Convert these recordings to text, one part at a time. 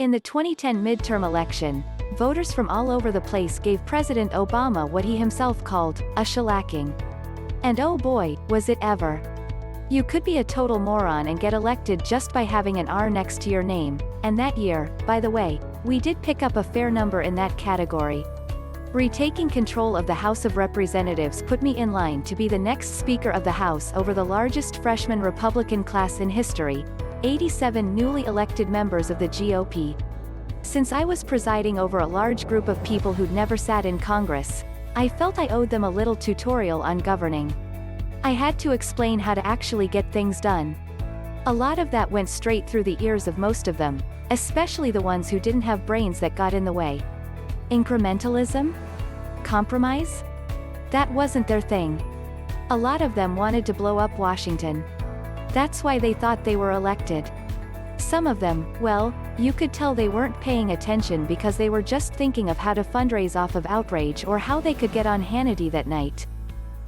In the 2010 midterm election, voters from all over the place gave President Obama what he himself called a shellacking. And oh boy, was it ever. You could be a total moron and get elected just by having an R next to your name, and that year, by the way, we did pick up a fair number in that category. Retaking control of the House of Representatives put me in line to be the next Speaker of the House over the largest freshman Republican class in history, 87 newly elected members of the GOP. Since I was presiding over a large group of people who'd never sat in Congress, I felt I owed them a little tutorial on governing. I had to explain how to actually get things done. A lot of that went straight through the ears of most of them, especially the ones who didn't have brains that got in the way. Incrementalism? Compromise? That wasn't their thing. A lot of them wanted to blow up Washington. That's why they thought they were elected. Some of them, well, you could tell they weren't paying attention because they were just thinking of how to fundraise off of outrage or how they could get on Hannity that night.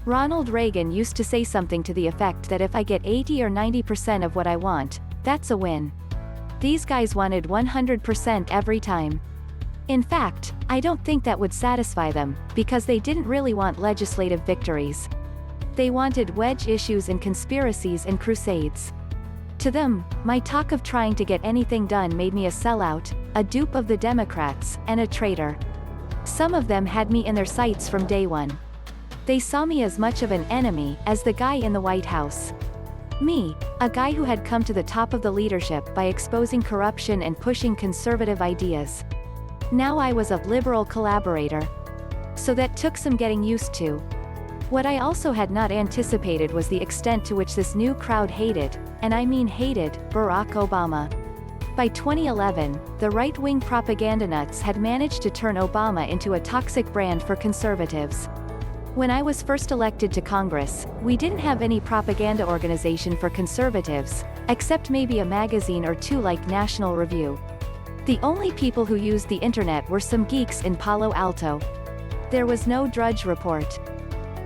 Ronald Reagan used to say something to the effect that if I get 80 or 90% of what I want, that's a win. These guys wanted 100% every time. In fact, I don't think that would satisfy them, because they didn't really want legislative victories. They wanted wedge issues and conspiracies and crusades. To them, my talk of trying to get anything done made me a sellout, a dupe of the Democrats, and a traitor. Some of them had me in their sights from day one. They saw me as much of an enemy as the guy in the White House. Me, a guy who had come to the top of the leadership by exposing corruption and pushing conservative ideas. Now I was a liberal collaborator. So that took some getting used to. What I also had not anticipated was the extent to which this new crowd hated, and I mean hated, Barack Obama. By 2011, the right-wing propaganda nuts had managed to turn Obama into a toxic brand for conservatives. When I was first elected to Congress, we didn't have any propaganda organization for conservatives, except maybe a magazine or two like National Review. The only people who used the internet were some geeks in Palo Alto. There was no Drudge Report.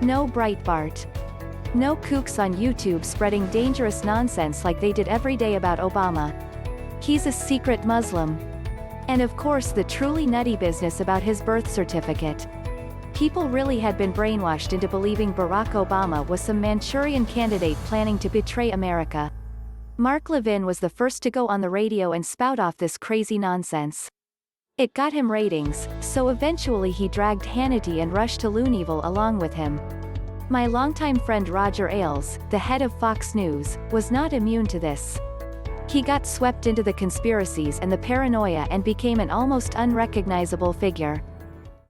No Breitbart. No kooks on YouTube spreading dangerous nonsense like they did every day about Obama. He's a secret Muslim. And of course the truly nutty business about his birth certificate. People really had been brainwashed into believing Barack Obama was some Manchurian candidate planning to betray America. Levin was the first to go on the radio and spout off this crazy nonsense. It got him ratings, so eventually he dragged Hannity and Rush to Looneyville along with him. My longtime friend Roger Ailes, the head of Fox News, was not immune to this. He got swept into the conspiracies and the paranoia and became an almost unrecognizable figure.